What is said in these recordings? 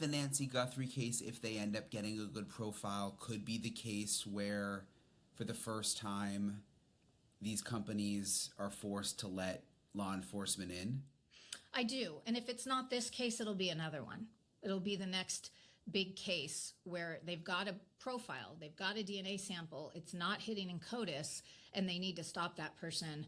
the Nancy Guthrie case, if they end up getting a good profile, could be the case where, for the first time, these companies are forced to let law enforcement in? I do. And if it's not this case, it'll be another one. It'll be the next big case where they've got a profile, they've got a DNA sample, it's not hitting in CODIS, and they need to stop that person,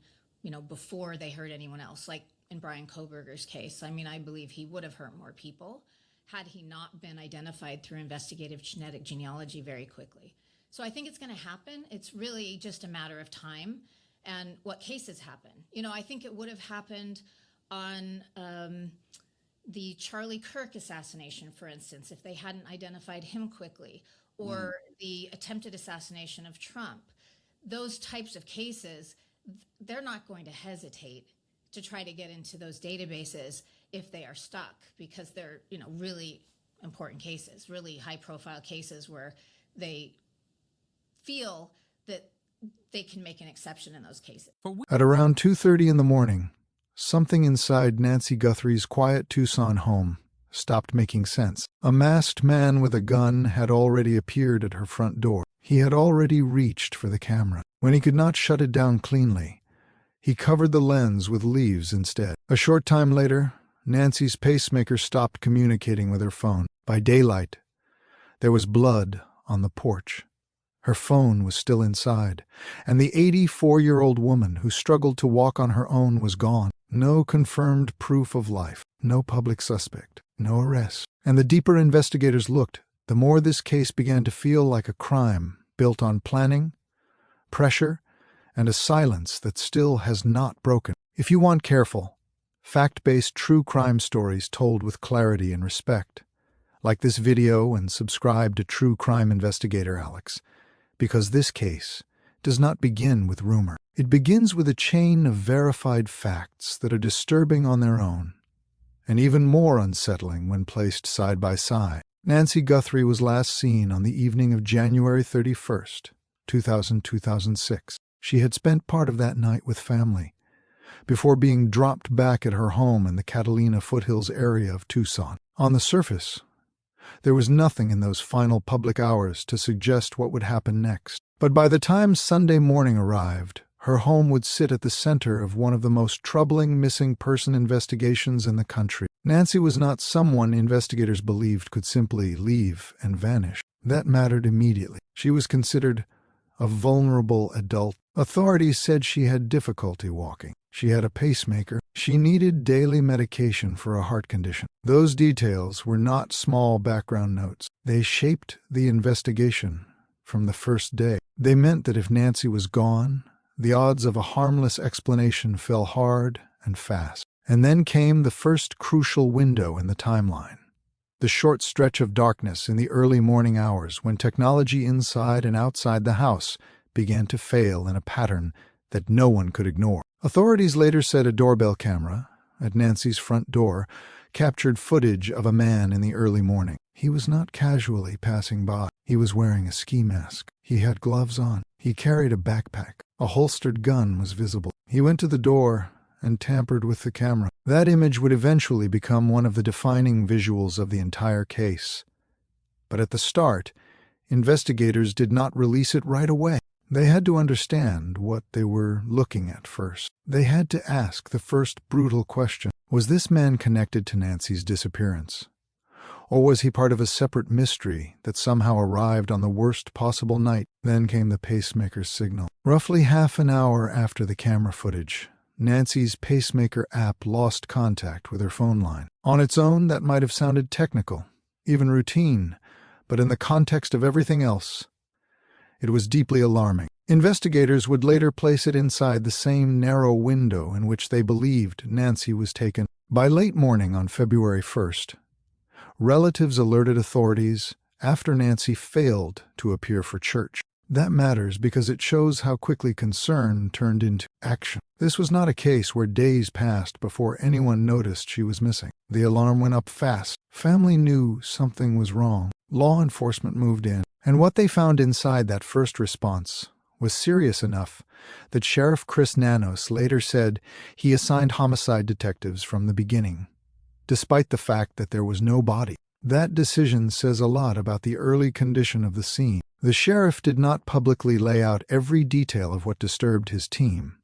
before they hurt anyone else. Like in Brian Kohberger's case, I believe he would have hurt more people had he not been identified through investigative genetic genealogy very quickly. So I think it's going to happen. It's really just a matter of time and what cases happen. I think it would have happened on the Charlie Kirk assassination, for instance, if they hadn't identified him quickly, or the attempted assassination of Trump. Those types of cases, they're not going to hesitate to try to get into those databases if they are stuck, because they're, really important cases, really high profile cases where they feel that they can make an exception in those cases. At around 2:30 in the morning, something inside Nancy Guthrie's quiet Tucson home stopped making sense. A masked man with a gun had already appeared at her front door. He had already reached for the camera. When he could not shut it down cleanly, he covered the lens with leaves instead. A short time later, Nancy's pacemaker stopped communicating with her phone. By daylight, there was blood on the porch. Her phone was still inside, and the 84-year-old woman who struggled to walk on her own was gone. No confirmed proof of life, no public suspect, no arrest. And the deeper investigators looked, the more this case began to feel like a crime built on planning, pressure, and a silence that still has not broken. If you want careful, fact-based true crime stories told with clarity and respect, like this video, and subscribe to True Crime Investigator Alex, because this case does not begin with rumor. It begins with a chain of verified facts that are disturbing on their own, and even more unsettling when placed side by side. Nancy Guthrie was last seen on the evening of January 31st, 2006. She had spent part of that night with family, before being dropped back at her home in the Catalina foothills area of Tucson. On the surface, there was nothing in those final public hours to suggest what would happen next. But by the time Sunday morning arrived, her home would sit at the center of one of the most troubling missing person investigations in the country. Nancy was not someone investigators believed could simply leave and vanish. That mattered immediately. She was considered a vulnerable adult. Authorities said she had difficulty walking. She had a pacemaker. She needed daily medication for a heart condition. Those details were not small background notes. They shaped the investigation from the first day. They meant that if Nancy was gone, the odds of a harmless explanation fell hard and fast. And then came the first crucial window in the timeline. The short stretch of darkness in the early morning hours when technology inside and outside the house began to fail in a pattern that no one could ignore. Authorities later said a doorbell camera at Nancy's front door captured footage of a man in the early morning. He was not casually passing by. He was wearing a ski mask. He had gloves on. He carried a backpack. A holstered gun was visible. He went to the door and tampered with the camera. That image would eventually become one of the defining visuals of the entire case. But at the start, investigators did not release it right away. They had to understand what they were looking at first. They had to ask the first brutal question. Was this man connected to Nancy's disappearance? Or was he part of a separate mystery that somehow arrived on the worst possible night? Then came the pacemaker's signal. Roughly half an hour after the camera footage, Nancy's pacemaker app lost contact with her phone line. On its own, that might have sounded technical, even routine, but in the context of everything else, it was deeply alarming. Investigators would later place it inside the same narrow window in which they believed Nancy was taken. By late morning on February 1st, relatives alerted authorities after Nancy failed to appear for church. That matters because it shows how quickly concern turned into action. This was not a case where days passed before anyone noticed she was missing. The alarm went up fast. Family knew something was wrong. Law enforcement moved in, and what they found inside that first response was serious enough that Sheriff Chris Nanos later said he assigned homicide detectives from the beginning, despite the fact that there was no body. That decision says a lot about the early condition of the scene. The sheriff did not publicly lay out every detail of what disturbed his team,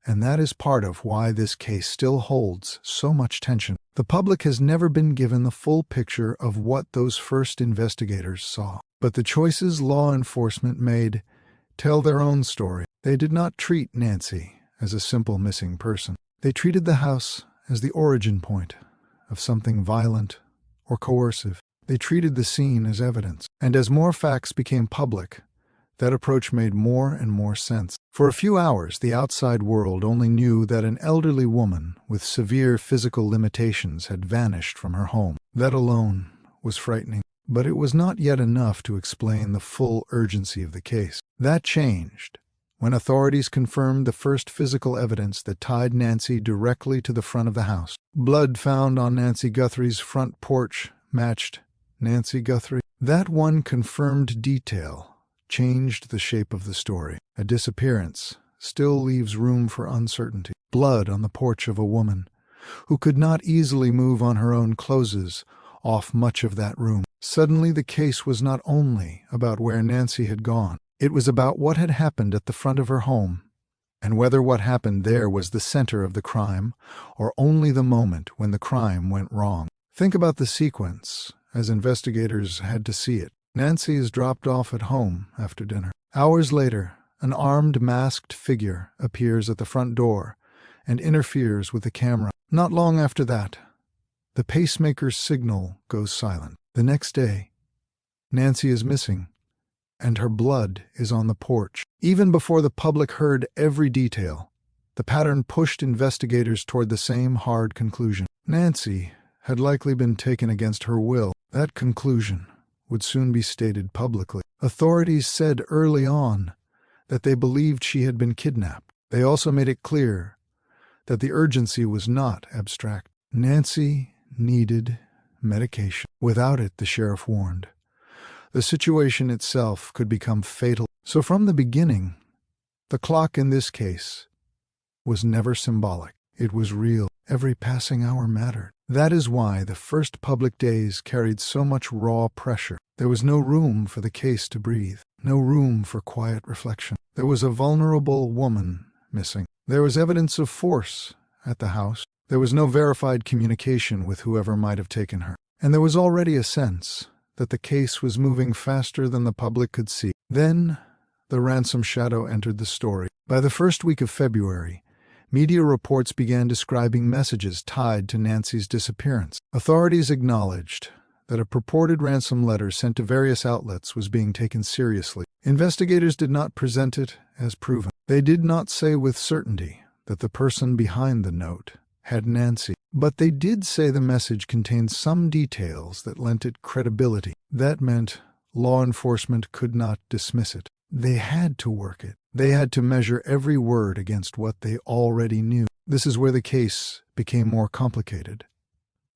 and that is part of why this case still holds so much tension. The public has never been given the full picture of what those first investigators saw. But the choices law enforcement made tell their own story. They did not treat Nancy as a simple missing person. They treated the house as the origin point of something violent or coercive. They treated the scene as evidence. And as more facts became public, that approach made more and more sense. For a few hours, the outside world only knew that an elderly woman with severe physical limitations had vanished from her home. That alone was frightening. But it was not yet enough to explain the full urgency of the case. That changed when authorities confirmed the first physical evidence that tied Nancy directly to the front of the house. Blood found on Nancy Guthrie's front porch matched Nancy Guthrie. That one confirmed detail changed the shape of the story. A disappearance still leaves room for uncertainty. Blood on the porch of a woman who could not easily move on her own closes off much of that room. Suddenly the case was not only about where Nancy had gone. It was about what had happened at the front of her home, and whether what happened there was the center of the crime or only the moment when the crime went wrong. Think about the sequence as investigators had to see it. Nancy is dropped off at home after dinner. Hours later, an armed, masked figure appears at the front door and interferes with the camera. Not long after that, the pacemaker's signal goes silent. The next day, Nancy is missing, and her blood is on the porch. Even before the public heard every detail, the pattern pushed investigators toward the same hard conclusion. Nancy had likely been taken against her will. That conclusion would soon be stated publicly. Authorities said early on that they believed she had been kidnapped. They also made it clear that the urgency was not abstract. Nancy needed medication. Without it, the sheriff warned, the situation itself could become fatal. So from the beginning, the clock in this case was never symbolic. It was real. Every passing hour mattered. That is why the first public days carried so much raw pressure. There was no room for the case to breathe, no room for quiet reflection. There was a vulnerable woman missing. There was evidence of force at the house. There was no verified communication with whoever might have taken her. And there was already a sense that the case was moving faster than the public could see. Then the ransom shadow entered the story. By the first week of February, media reports began describing messages tied to Nancy's disappearance. Authorities acknowledged that a purported ransom letter sent to various outlets was being taken seriously. Investigators did not present it as proven. They did not say with certainty that the person behind the note had Nancy, but they did say the message contained some details that lent it credibility. That meant law enforcement could not dismiss it. They had to work it. They had to measure every word against what they already knew. This is where the case became more complicated,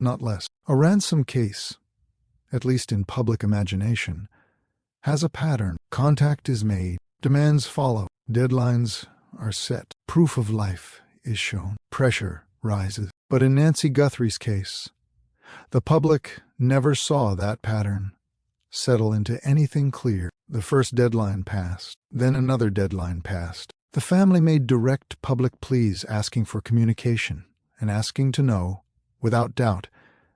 not less. A ransom case, at least in public imagination, has a pattern. Contact is made, demands follow, deadlines are set, proof of life is shown, pressure rises. But in Nancy Guthrie's case, the public never saw that pattern settle into anything clear. The first deadline passed, then another deadline passed. The family made direct public pleas asking for communication and asking to know, without doubt,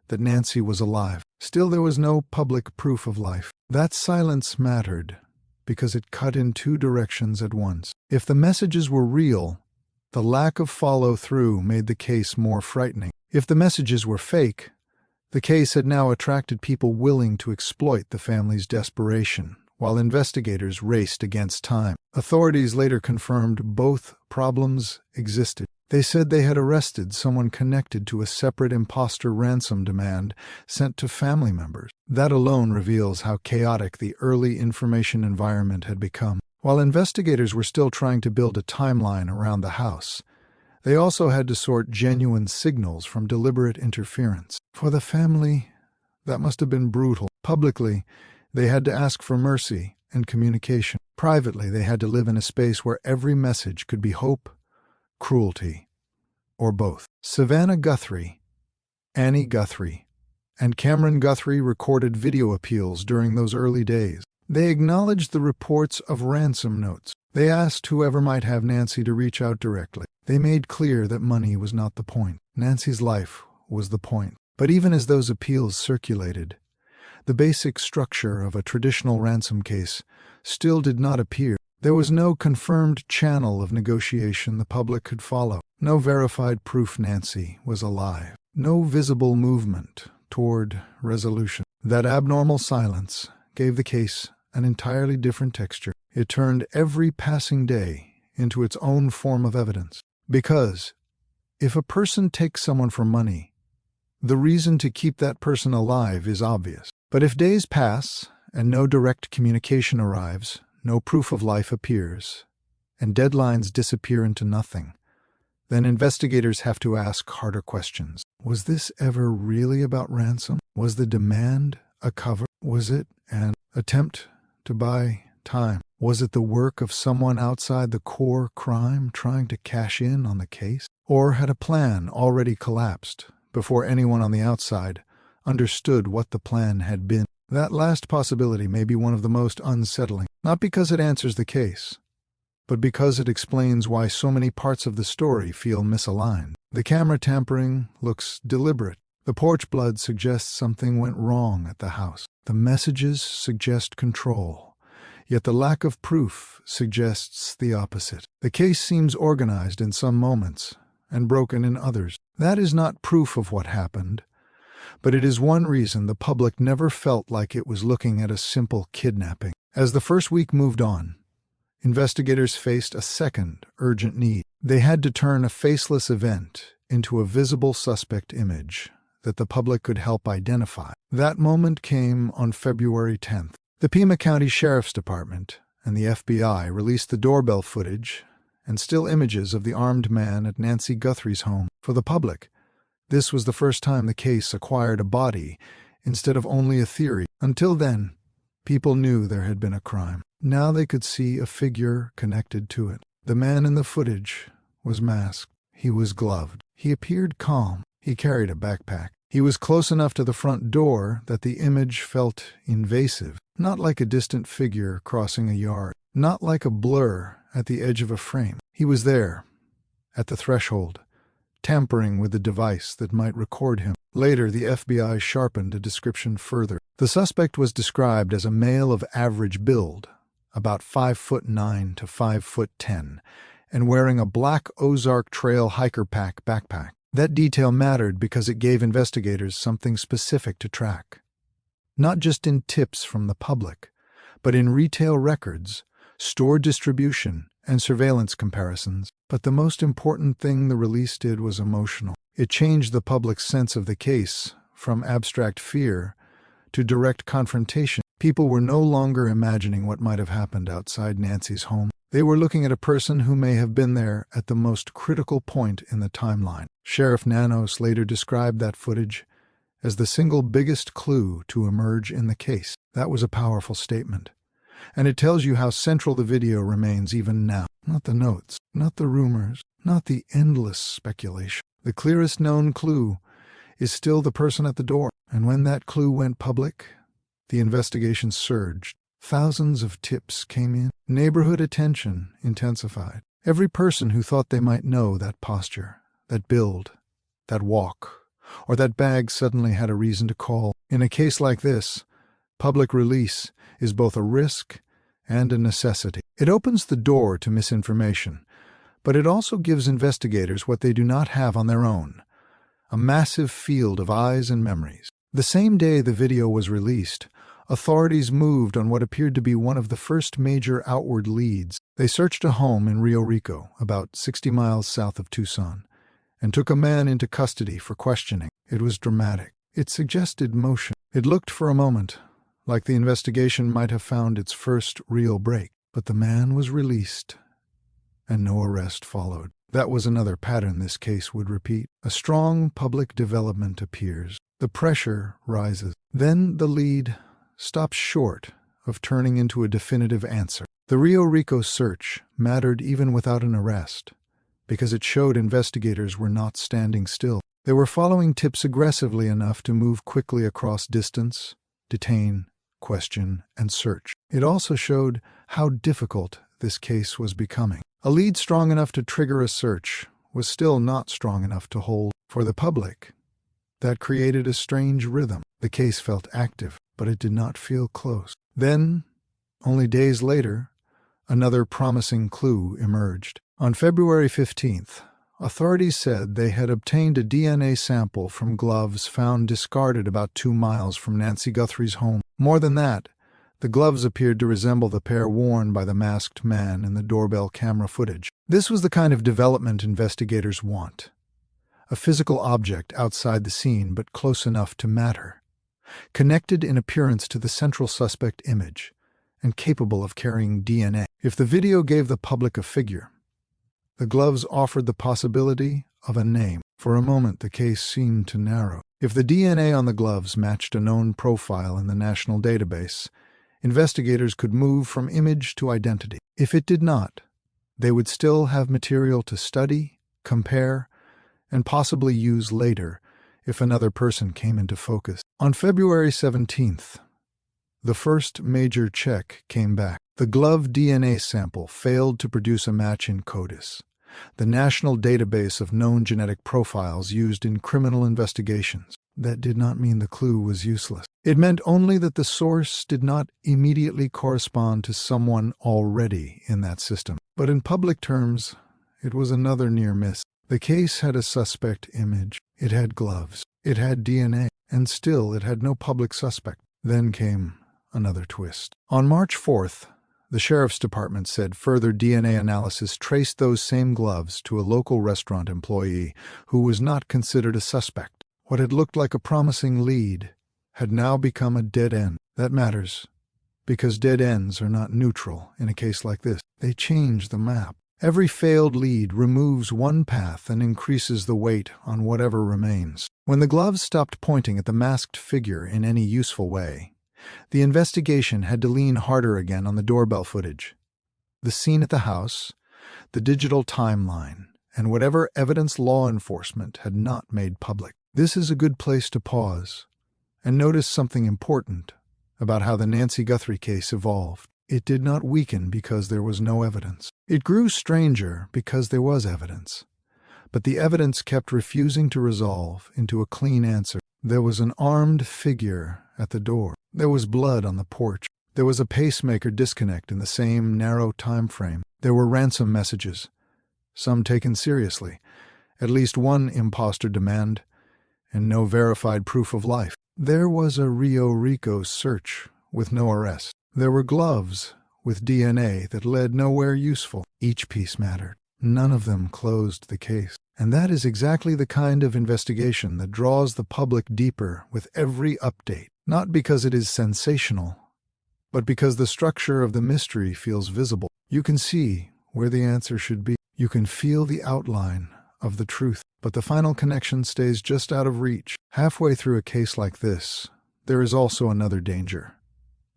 that Nancy was alive. Still, there was no public proof of life. That silence mattered because it cut in two directions at once. If the messages were real, the lack of follow-through made the case more frightening. If the messages were fake, the case had now attracted people willing to exploit the family's desperation, while investigators raced against time. Authorities later confirmed both problems existed. They said they had arrested someone connected to a separate imposter ransom demand sent to family members. That alone reveals how chaotic the early information environment had become. While investigators were still trying to build a timeline around the house, they also had to sort genuine signals from deliberate interference. For the family, that must have been brutal. Publicly, they had to ask for mercy and communication. Privately, they had to live in a space where every message could be hope, cruelty, or both. Savannah Guthrie, Annie Guthrie, and Cameron Guthrie recorded video appeals during those early days. They acknowledged the reports of ransom notes. They asked whoever might have Nancy to reach out directly. They made clear that money was not the point. Nancy's life was the point. But even as those appeals circulated, the basic structure of a traditional ransom case still did not appear. There was no confirmed channel of negotiation the public could follow. No verified proof Nancy was alive. No visible movement toward resolution. That abnormal silence gave the case an entirely different texture. It turned every passing day into its own form of evidence. Because if a person takes someone for money, the reason to keep that person alive is obvious. But if days pass and no direct communication arrives, no proof of life appears, and deadlines disappear into nothing, then investigators have to ask harder questions. Was this ever really about ransom? Was the demand a cover? Was it an attempt to buy time? Was it the work of someone outside the core crime trying to cash in on the case? Or had a plan already collapsed before anyone on the outside understood what the plan had been? That last possibility may be one of the most unsettling, not because it answers the case, but because it explains why so many parts of the story feel misaligned. The camera tampering looks deliberate. The porch blood suggests something went wrong at the house. The messages suggest control, yet the lack of proof suggests the opposite. The case seems organized in some moments and broken in others. That is not proof of what happened, but it is one reason the public never felt like it was looking at a simple kidnapping. As the first week moved on, investigators faced a second urgent need. They had to turn a faceless event into a visible suspect image that the public could help identify. That moment came on February 10th. The Pima County Sheriff's Department and the FBI released the doorbell footage and still images of the armed man at Nancy Guthrie's home for the public. This was the first time the case acquired a body instead of only a theory. Until then, people knew there had been a crime. Now they could see a figure connected to it. The man in the footage was masked. He was gloved. He appeared calm. He carried a backpack. He was close enough to the front door that the image felt invasive, not like a distant figure crossing a yard, not like a blur at the edge of a frame. He was there, at the threshold, tampering with the device that might record him. Later, the FBI sharpened a description further. The suspect was described as a male of average build, about 5'9" to 5'10", and wearing a black Ozark Trail hiker pack backpack. That detail mattered because it gave investigators something specific to track. Not just in tips from the public, but in retail records, store distribution, and surveillance comparisons. But the most important thing the release did was emotional. It changed the public's sense of the case from abstract fear to direct confrontation. People were no longer imagining what might have happened outside Nancy's home. They were looking at a person who may have been there at the most critical point in the timeline. Sheriff Nanos later described that footage as the single biggest clue to emerge in the case. That was a powerful statement. And it tells you how central the video remains even now. Not the notes, not the rumors, not the endless speculation. The clearest known clue is still the person at the door. And when that clue went public, the investigation surged. Thousands of tips came in. Neighborhood attention intensified. Every person who thought they might know that posture, that build, that walk, or that bag suddenly had a reason to call. In a case like this, public release is both a risk and a necessity. It opens the door to misinformation, but it also gives investigators what they do not have on their own: a massive field of eyes and memories. The same day the video was released, authorities moved on what appeared to be one of the first major outward leads. They searched a home in Rio Rico, about 60 miles south of Tucson, and took a man into custody for questioning. It was dramatic. It suggested motion. It looked for a moment like the investigation might have found its first real break. But the man was released, and no arrest followed. That was another pattern this case would repeat. A strong public development appears. The pressure rises. Then the lead stops short of turning into a definitive answer. The Rio Rico search mattered even without an arrest, because it showed investigators were not standing still. They were following tips aggressively enough to move quickly across distance, detain, question, and search. It also showed how difficult this case was becoming. A lead strong enough to trigger a search was still not strong enough to hold for the public. That created a strange rhythm. The case felt active, but it did not feel close. Then, only days later, another promising clue emerged. On February 15th, authorities said they had obtained a DNA sample from gloves found discarded about 2 miles from Nancy Guthrie's home. More than that, the gloves appeared to resemble the pair worn by the masked man in the doorbell camera footage. This was the kind of development investigators want. A physical object outside the scene but close enough to matter, connected in appearance to the central suspect image, and capable of carrying DNA. If the video gave the public a figure, the gloves offered the possibility of a name. For a moment, the case seemed to narrow. If the DNA on the gloves matched a known profile in the national database, investigators could move from image to identity. If it did not, they would still have material to study, compare, and possibly use later if another person came into focus. On February 17th, the first major check came back. The glove DNA sample failed to produce a match in CODIS, the national database of known genetic profiles used in criminal investigations. That did not mean the clue was useless. It meant only that the source did not immediately correspond to someone already in that system. But in public terms, it was another near miss. The case had a suspect image. It had gloves. It had DNA. And still it had no public suspect. Then came another twist. On March 4th, the sheriff's department said further DNA analysis traced those same gloves to a local restaurant employee who was not considered a suspect. What had looked like a promising lead had now become a dead end. That matters, because dead ends are not neutral in a case like this. They change the map. Every failed lead removes one path and increases the weight on whatever remains. When the gloves stopped pointing at the masked figure in any useful way, the investigation had to lean harder again on the doorbell footage. The scene at the house, the digital timeline, and whatever evidence law enforcement had not made public. This is a good place to pause and notice something important about how the Nancy Guthrie case evolved. It did not weaken because there was no evidence. It grew stranger because there was evidence. But the evidence kept refusing to resolve into a clean answer. There was an armed figure at the door. There was blood on the porch. There was a pacemaker disconnect in the same narrow time frame. There were ransom messages, some taken seriously, at least one imposter demand, and no verified proof of life. There was a Rio Rico search with no arrest. There were gloves with DNA that led nowhere useful. Each piece mattered. None of them closed the case. And that is exactly the kind of investigation that draws the public deeper with every update. Not because it is sensational, but because the structure of the mystery feels visible. You can see where the answer should be. You can feel the outline of the truth, but the final connection stays just out of reach. Halfway through a case like this, there is also another danger.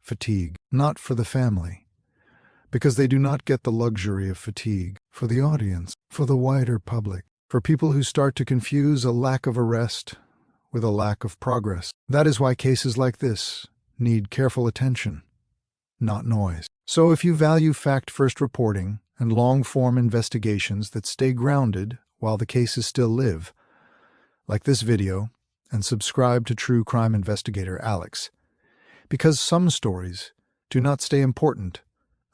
Fatigue. Not for the family, because they do not get the luxury of fatigue. For the audience, for the wider public, for people who start to confuse a lack of arrest with a lack of progress. That is why cases like this need careful attention, not noise. So if you value fact-first reporting and long-form investigations that stay grounded while the cases still live, like this video, and subscribe to True Crime Investigator Alex, because some stories do not stay important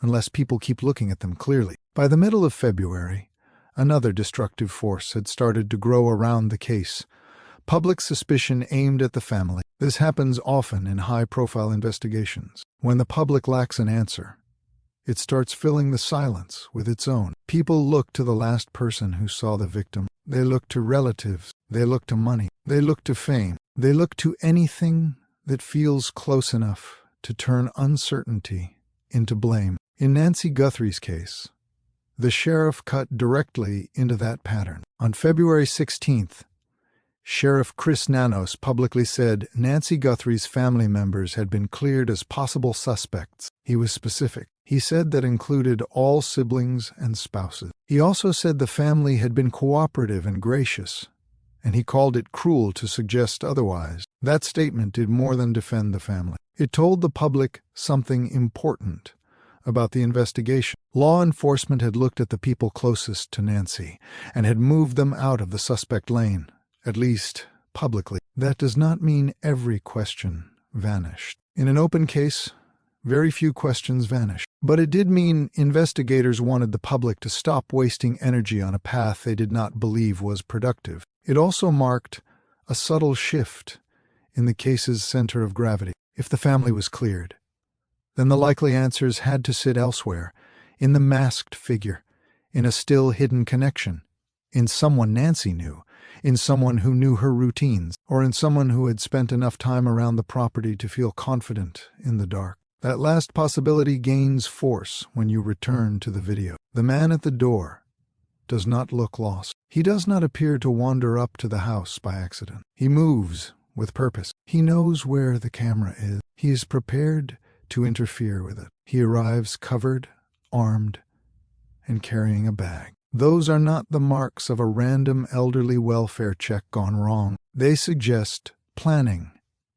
unless people keep looking at them clearly. By the middle of February, another destructive force had started to grow around the case. Public suspicion aimed at the family. This happens often in high-profile investigations. When the public lacks an answer, it starts filling the silence with its own. People look to the last person who saw the victim. They look to relatives. They look to money. They look to fame. They look to anything that feels close enough to turn uncertainty into blame. In Nancy Guthrie's case, the sheriff cut directly into that pattern. On February 16th, Sheriff Chris Nanos publicly said Nancy Guthrie's family members had been cleared as possible suspects. He was specific. He said that included all siblings and spouses. He also said the family had been cooperative and gracious, and he called it cruel to suggest otherwise. That statement did more than defend the family. It told the public something important about the investigation. Law enforcement had looked at the people closest to Nancy and had moved them out of the suspect lane, at least publicly. That does not mean every question vanished. In an open case, very few questions vanish. But it did mean investigators wanted the public to stop wasting energy on a path they did not believe was productive. It also marked a subtle shift in the case's center of gravity. If the family was cleared, then the likely answers had to sit elsewhere, in the masked figure, in a still hidden connection, in someone Nancy knew, in someone who knew her routines, or in someone who had spent enough time around the property to feel confident in the dark. That last possibility gains force when you return to the video. The man at the door does not look lost. He does not appear to wander up to the house by accident. He moves with purpose. He knows where the camera is. He is prepared to interfere with it. He arrives covered, armed, and carrying a bag. Those are not the marks of a random elderly welfare check gone wrong. They suggest planning,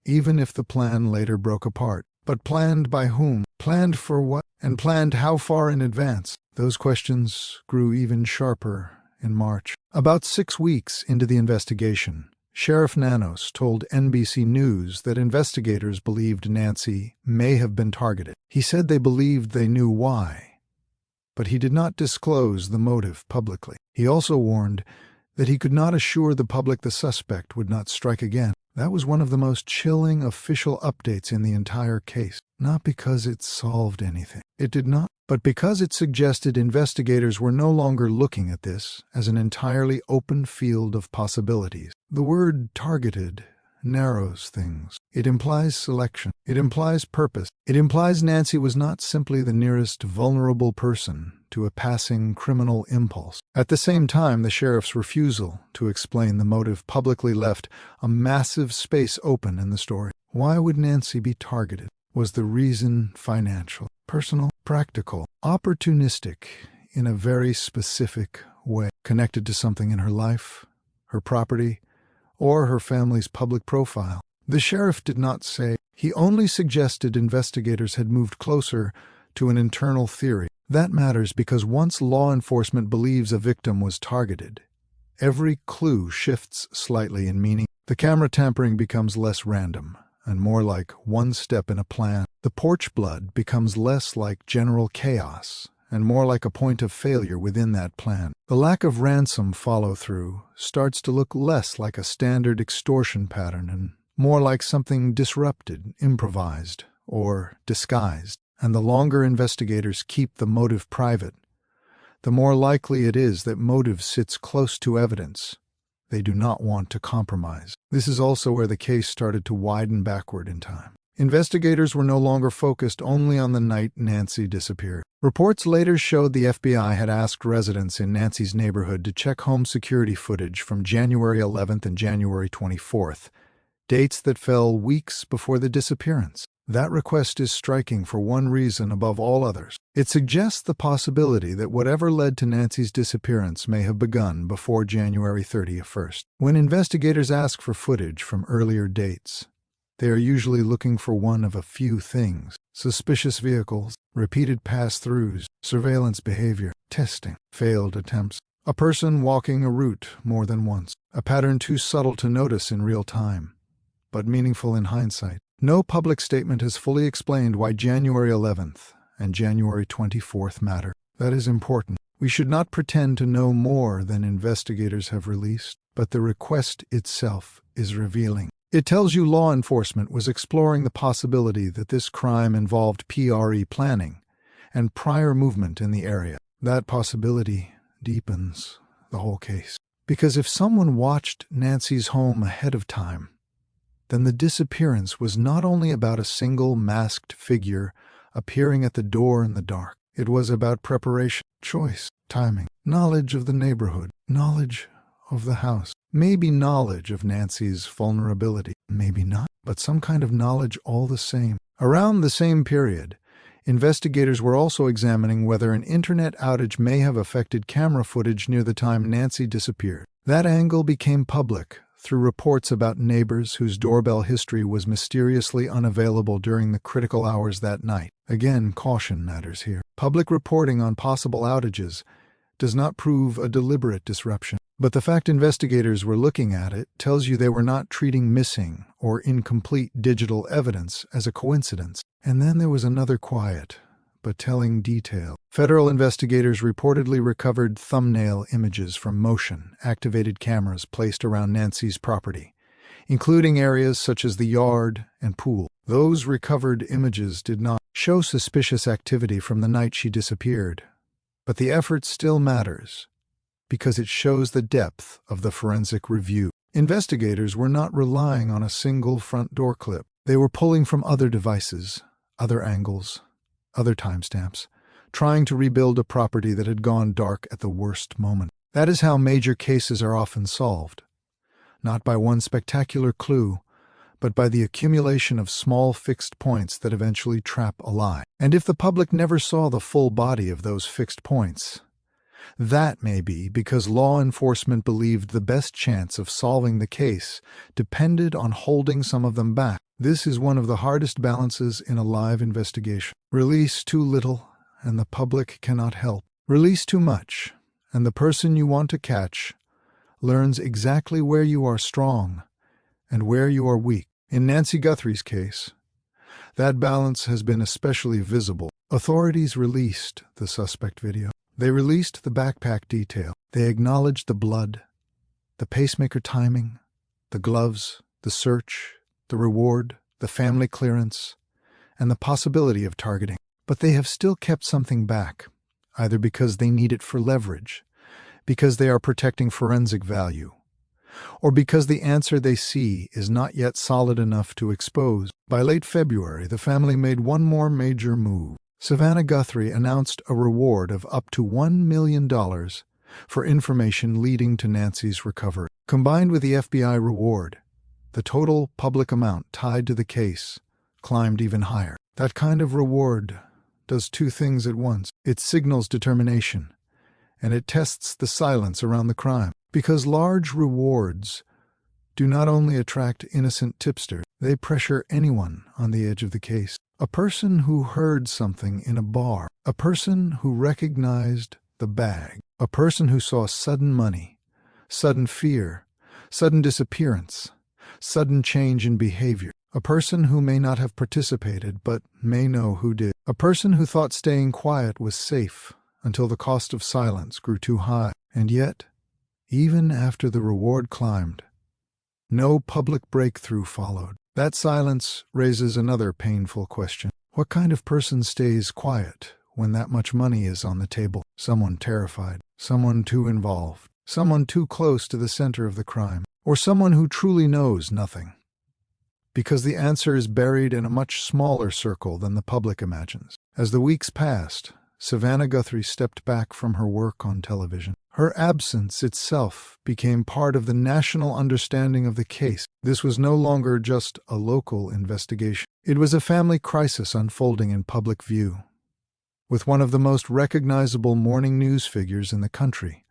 even if the plan later broke apart. But planned by whom? Planned for what? And planned how far in advance? Those questions grew even sharper in March. About 6 weeks into the investigation, Sheriff Nanos told NBC News that investigators believed Nancy may have been targeted. He said they believed they knew why, but he did not disclose the motive publicly. He also warned that he could not assure the public the suspect would not strike again. That was one of the most chilling official updates in the entire case. Not because it solved anything. It did not. But because it suggested investigators were no longer looking at this as an entirely open field of possibilities. The word targeted narrows things. It implies selection. It implies purpose. It implies Nancy was not simply the nearest vulnerable person to a passing criminal impulse. At the same time, the sheriff's refusal to explain the motive publicly left a massive space open in the story. Why would Nancy be targeted? Was the reason financial, personal, practical, opportunistic in a very specific way, connected to something in her life, her property, or her family's public profile? The sheriff did not say. He only suggested investigators had moved closer to an internal theory. That matters because once law enforcement believes a victim was targeted, every clue shifts slightly in meaning. The camera tampering becomes less random and more like one step in a plan. The porch blood becomes less like general chaos and more like a point of failure within that plan. The lack of ransom follow-through starts to look less like a standard extortion pattern and more like something disrupted, improvised, or disguised. And the longer investigators keep the motive private, the more likely it is that motive sits close to evidence they do not want to compromise. This is also where the case started to widen backward in time. Investigators were no longer focused only on the night Nancy disappeared. Reports later showed the FBI had asked residents in Nancy's neighborhood to check home security footage from January 11th and January 24th, dates that fell weeks before the disappearance. That request is striking for one reason above all others. It suggests the possibility that whatever led to Nancy's disappearance may have begun before January 31st. When investigators ask for footage from earlier dates, they are usually looking for one of a few things: suspicious vehicles, repeated pass-throughs, surveillance behavior, testing, failed attempts, a person walking a route more than once, a pattern too subtle to notice in real time, but meaningful in hindsight. No public statement has fully explained why January 11th and January 24th matter. That is important. We should not pretend to know more than investigators have released, but the request itself is revealing. It tells you law enforcement was exploring the possibility that this crime involved PRE planning and prior movement in the area. That possibility deepens the whole case. Because if someone watched Nancy's home ahead of time, then the disappearance was not only about a single masked figure appearing at the door in the dark. It was about preparation, choice, timing, knowledge of the neighborhood, knowledge of the house, maybe knowledge of Nancy's vulnerability, maybe not, but some kind of knowledge all the same. Around the same period, Investigators were also examining whether an internet outage may have affected camera footage near the time Nancy disappeared. That angle became public through reports about neighbors whose doorbell history was mysteriously unavailable during the critical hours that night. Again, caution matters here. Public reporting on possible outages does not prove a deliberate disruption. But the fact investigators were looking at it tells you they were not treating missing or incomplete digital evidence as a coincidence. And then there was another quiet but telling detail. Federal investigators reportedly recovered thumbnail images from motion-activated cameras placed around Nancy's property, including areas such as the yard and pool. Those recovered images did not show suspicious activity from the night she disappeared, but the effort still matters because it shows the depth of the forensic review. Investigators were not relying on a single front door clip. They were pulling from other devices, other angles, other timestamps, trying to rebuild a property that had gone dark at the worst moment. That is how major cases are often solved. Not by one spectacular clue, but by the accumulation of small fixed points that eventually trap a lie. And if the public never saw the full body of those fixed points, that may be because law enforcement believed the best chance of solving the case depended on holding some of them back. This is one of the hardest balances in a live investigation. Release too little, and the public cannot help. Release too much, and the person you want to catch learns exactly where you are strong and where you are weak. In Nancy Guthrie's case, that balance has been especially visible. Authorities released the suspect video. They released the backpack detail. They acknowledged the blood, the pacemaker timing, the gloves, the search, the reward, the family clearance, and the possibility of targeting. But they have still kept something back, either because they need it for leverage, because they are protecting forensic value, or because the answer they see is not yet solid enough to expose. By late February, the family made one more major move. Savannah Guthrie announced a reward of up to $1 million for information leading to Nancy's recovery. Combined with the FBI reward, the total public amount tied to the case climbed even higher. That kind of reward does two things at once. It signals determination, and it tests the silence around the crime. Because large rewards do not only attract innocent tipsters, they pressure anyone on the edge of the case. A person who heard something in a bar, a person who recognized the bag, a person who saw sudden money, sudden fear, sudden disappearance, sudden change in behavior, a person who may not have participated but may know who did, a person who thought staying quiet was safe until the cost of silence grew too high. And yet, even after the reward climbed, no public breakthrough followed. That silence raises another painful question. What kind of person stays quiet when that much money is on the table? Someone terrified, someone too involved, someone too close to the center of the crime, or someone who truly knows nothing. Because the answer is buried in a much smaller circle than the public imagines. As the weeks passed, Savannah Guthrie stepped back from her work on television. Her absence itself became part of the national understanding of the case. This was no longer just a local investigation. It was a family crisis unfolding in public view, with one of the most recognizable morning news figures in the country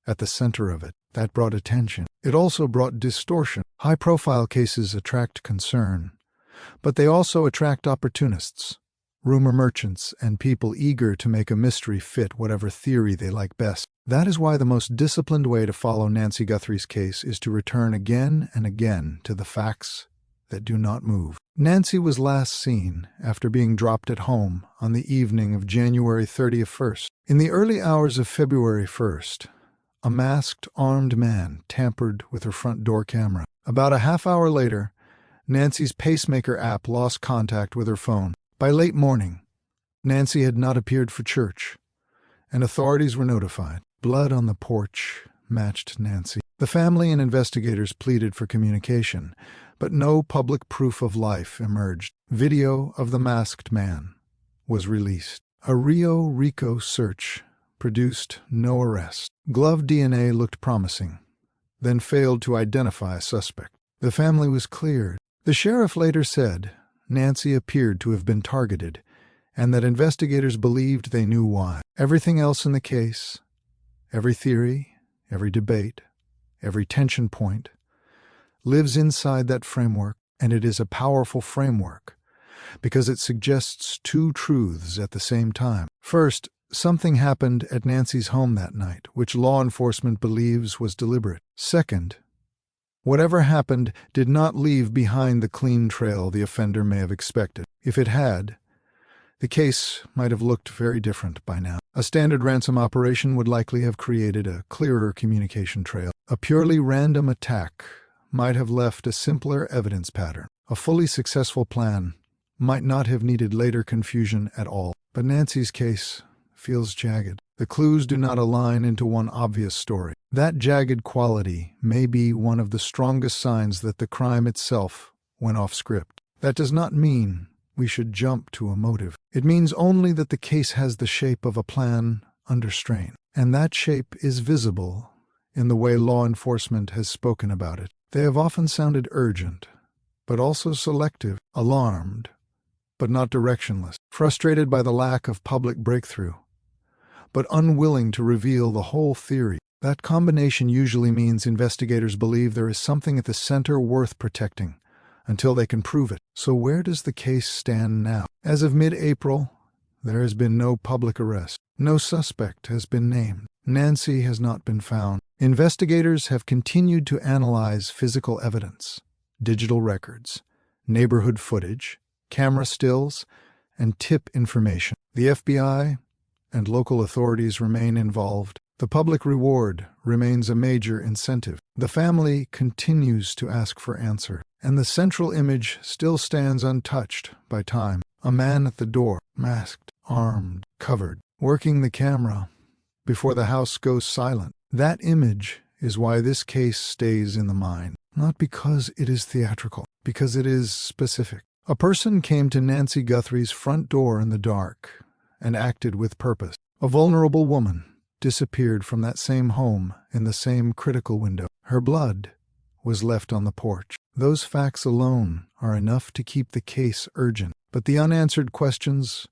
at the center of it. That brought attention. It also brought distortion. High-profile cases attract concern, but they also attract opportunists, rumor merchants, and people eager to make a mystery fit whatever theory they like best. That is why the most disciplined way to follow Nancy Guthrie's case is to return again and again to the facts that do not move. Nancy was last seen after being dropped at home on the evening of January 31st. In the early hours of February 1st, a masked, armed man tampered with her front door camera. About a half hour later, Nancy's pacemaker app lost contact with her phone. By late morning, Nancy had not appeared for church, and authorities were notified. Blood on the porch matched Nancy. The family and investigators pleaded for communication, but no public proof of life emerged. Video of the masked man was released. A Rio Rico search produced no arrest. Glove DNA looked promising, then failed to identify a suspect. The family was cleared. The sheriff later said Nancy appeared to have been targeted and that investigators believed they knew why. Everything else in the case, every theory, every debate, every tension point, lives inside that framework, and it is a powerful framework because it suggests two truths at the same time. First, something happened at Nancy's home that night, which law enforcement believes was deliberate. Second, whatever happened did not leave behind the clean trail the offender may have expected. If it had, the case might have looked very different by now. A standard ransom operation would likely have created a clearer communication trail. A purely random attack might have left a simpler evidence pattern. A fully successful plan might not have needed later confusion at all. But Nancy's case feels jagged. The clues do not align into one obvious story. That jagged quality may be one of the strongest signs that the crime itself went off script. That does not mean we should jump to a motive. It means only that the case has the shape of a plan under strain. And that shape is visible in the way law enforcement has spoken about it. They have often sounded urgent, but also selective, alarmed, but not directionless, frustrated by the lack of public breakthrough, but unwilling to reveal the whole theory. That combination usually means investigators believe there is something at the center worth protecting until they can prove it. So where does the case stand now? As of mid-April, there has been no public arrest. No suspect has been named. Nancy has not been found. Investigators have continued to analyze physical evidence, digital records, neighborhood footage, camera stills, and tip information. The FBI and local authorities remain involved. The public reward remains a major incentive. The family continues to ask for answer, and the central image still stands untouched by time. A man at the door, masked, armed, covered, working the camera before the house goes silent. That image is why this case stays in the mind. Not because it is theatrical, because it is specific. A person came to Nancy Guthrie's front door in the dark and acted with purpose. A vulnerable woman disappeared from that same home in the same critical window. Her blood was left on the porch. Those facts alone are enough to keep the case urgent. But the unanswered questions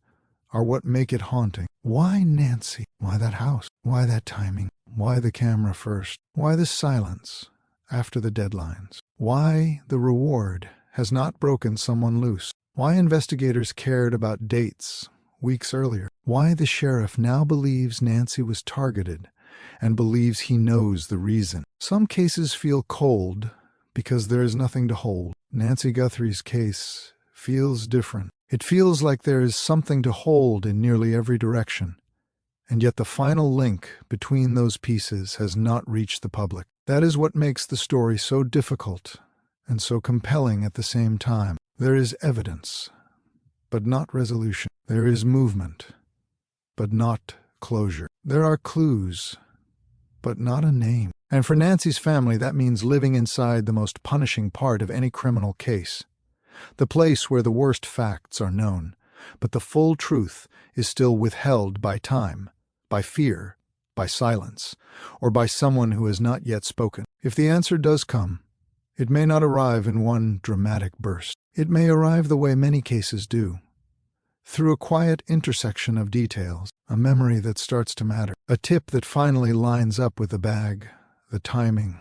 are what make it haunting. Why Nancy? Why that house? Why that timing? Why the camera first? Why the silence after the deadlines? Why the reward has not broken someone loose? Why investigators cared about dates weeks earlier? Why the sheriff now believes Nancy was targeted and believes he knows the reason? Some cases feel cold because there is nothing to hold. Nancy Guthrie's case feels different. It feels like there is something to hold in nearly every direction, and yet the final link between those pieces has not reached the public. That is what makes the story so difficult and so compelling at the same time. There is evidence, but not resolution. There is movement, but not closure. There are clues, but not a name. And for Nancy's family, that means living inside the most punishing part of any criminal case. The place where the worst facts are known, but the full truth is still withheld by time, by fear, by silence, or by someone who has not yet spoken. If the answer does come, it may not arrive in one dramatic burst. It may arrive the way many cases do, through a quiet intersection of details, a memory that starts to matter, a tip that finally lines up with the bag, the timing,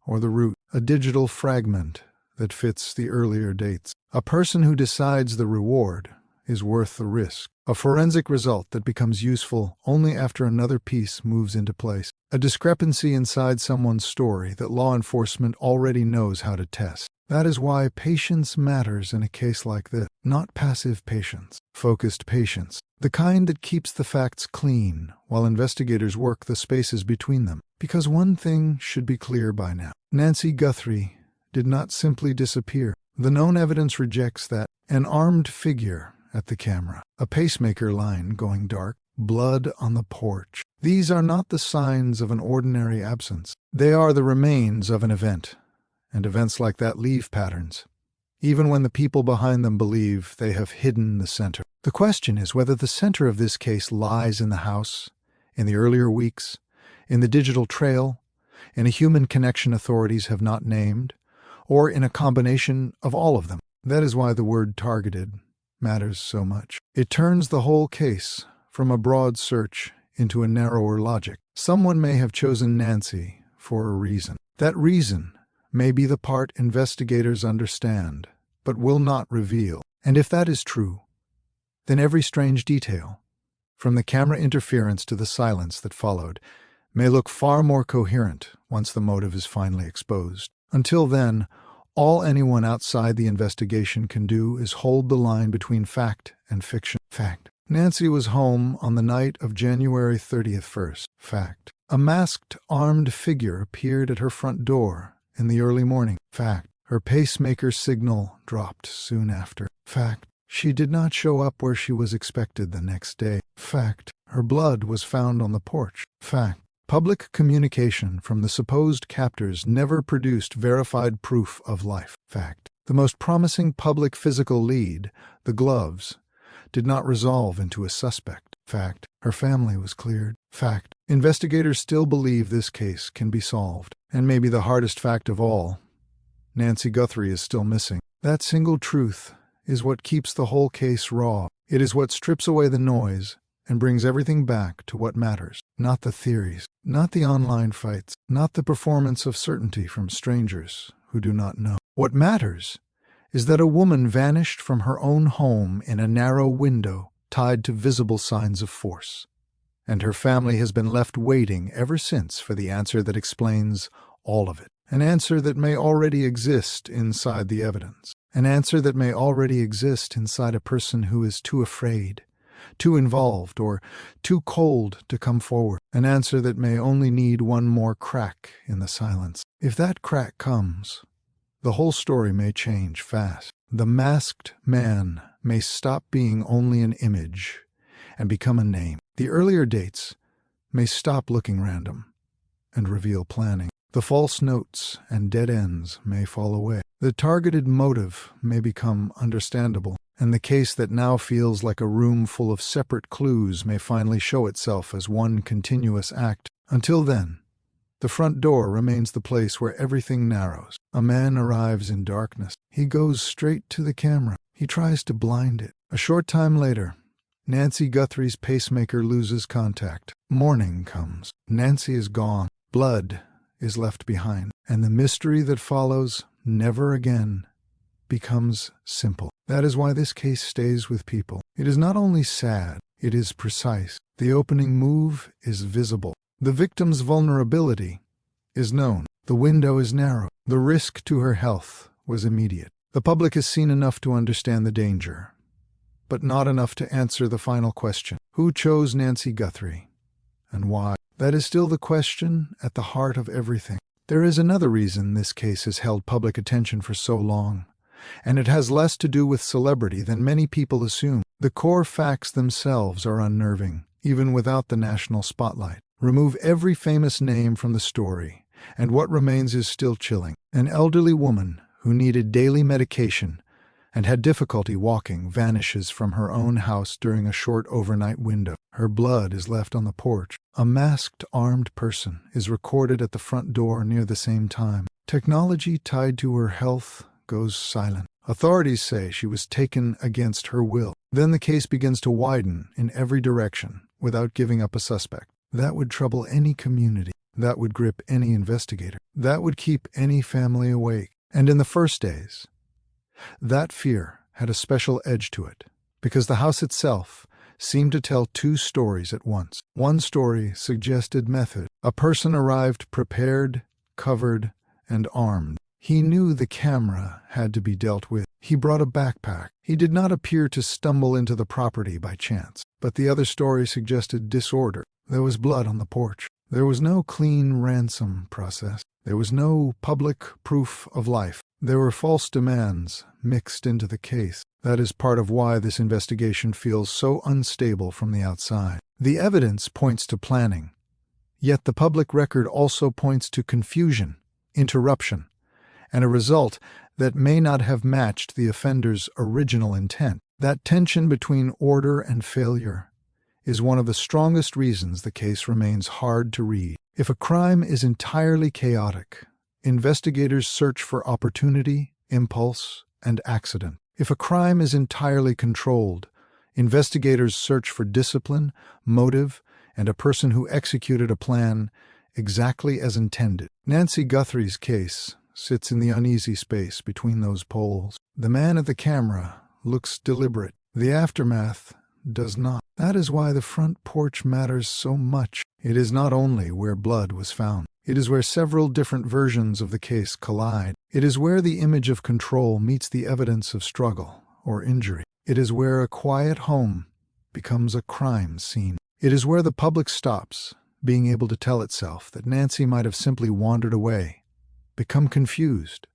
or the route, a digital fragment that fits the earlier dates, a person who decides the reward is worth the risk, a forensic result that becomes useful only after another piece moves into place, a discrepancy inside someone's story that law enforcement already knows how to test. That is why patience matters in a case like this. Not passive patience, focused patience, the kind that keeps the facts clean while investigators work the spaces between them. Because one thing should be clear by now. Nancy Guthrie did not simply disappear. The known evidence rejects that. An armed figure at the camera, a pacemaker line going dark, blood on the porch. These are not the signs of an ordinary absence. They are the remains of an event. And events like that leave patterns, even when the people behind them believe they have hidden the center. The question is whether the center of this case lies in the house, in the earlier weeks, in the digital trail, in a human connection authorities have not named, or in a combination of all of them. That is why the word targeted matters so much. It turns the whole case from a broad search into a narrower logic. Someone may have chosen Nancy for a reason. That reason may be the part investigators understand, but will not reveal. And if that is true, then every strange detail, from the camera interference to the silence that followed, may look far more coherent once the motive is finally exposed. Until then, all anyone outside the investigation can do is hold the line between fact and fiction. Fact. Nancy was home on the night of January 30th. Fact. A masked, armed figure appeared at her front door in the early morning. Fact. Her pacemaker signal dropped soon after. Fact. She did not show up where she was expected the next day. Fact. Her blood was found on the porch. Fact. Public communication from the supposed captors never produced verified proof of life. Fact. The most promising public physical lead, the gloves, did not resolve into a suspect. Fact. Her family was cleared. Fact. Investigators still believe this case can be solved. And maybe the hardest fact of all, Nancy Guthrie is still missing. That single truth is what keeps the whole case raw. It is what strips away the noise and brings everything back to what matters. Not the theories, not the online fights, not the performance of certainty from strangers who do not know. What matters is that a woman vanished from her own home in a narrow window tied to visible signs of force. And her family has been left waiting ever since for the answer that explains all of it. An answer that may already exist inside the evidence. An answer that may already exist inside a person who is too afraid, too involved, or too cold to come forward. An answer that may only need one more crack in the silence. If that crack comes, the whole story may change fast. The masked man may stop being only an image and become a name. The earlier dates may stop looking random and reveal planning. The false notes and dead ends may fall away. The targeted motive may become understandable, and the case that now feels like a room full of separate clues may finally show itself as one continuous act. Until then, the front door remains the place where everything narrows. A man arrives in darkness. He goes straight to the camera. He tries to blind it. A short time later, Nancy Guthrie's pacemaker loses contact. Morning comes. Nancy is gone. Blood is left behind, and the mystery that follows, never again, becomes simple. That is why this case stays with people. It is not only sad, it is precise. The opening move is visible. The victim's vulnerability is known. The window is narrow. The risk to her health was immediate. The public has seen enough to understand the danger, but not enough to answer the final question. Who chose Nancy Guthrie, and why? That is still the question at the heart of everything. There is another reason this case has held public attention for so long, and it has less to do with celebrity than many people assume. The core facts themselves are unnerving, even without the national spotlight. Remove every famous name from the story, and what remains is still chilling. An elderly woman who needed daily medication and had difficulty walking vanishes from her own house during a short overnight window. Her blood is left on the porch. A masked, armed person is recorded at the front door near the same time. Technology tied to her health goes silent. Authorities say she was taken against her will. Then the case begins to widen in every direction without giving up a suspect. That would trouble any community. That would grip any investigator. That would keep any family awake. And in the first days, that fear had a special edge to it, because the house itself seemed to tell two stories at once. One story suggested method. A person arrived prepared, covered, and armed. He knew the camera had to be dealt with. He brought a backpack. He did not appear to stumble into the property by chance. But the other story suggested disorder. There was blood on the porch. There was no clean ransom process. There was no public proof of life. There were false demands mixed into the case. That is part of why this investigation feels so unstable from the outside. The evidence points to planning, yet the public record also points to confusion, interruption, and a result that may not have matched the offender's original intent. That tension between order and failure is one of the strongest reasons the case remains hard to read. If a crime is entirely chaotic, investigators search for opportunity, impulse, and accident. If a crime is entirely controlled, investigators search for discipline, motive, and a person who executed a plan exactly as intended. Nancy Guthrie's case sits in the uneasy space between those poles. The man at the camera looks deliberate. The aftermath does not. That is why the front porch matters so much. It is not only where blood was found. It is where several different versions of the case collide. It is where the image of control meets the evidence of struggle or injury. It is where a quiet home becomes a crime scene. It is where the public stops being able to tell itself that Nancy might have simply wandered away, become confused,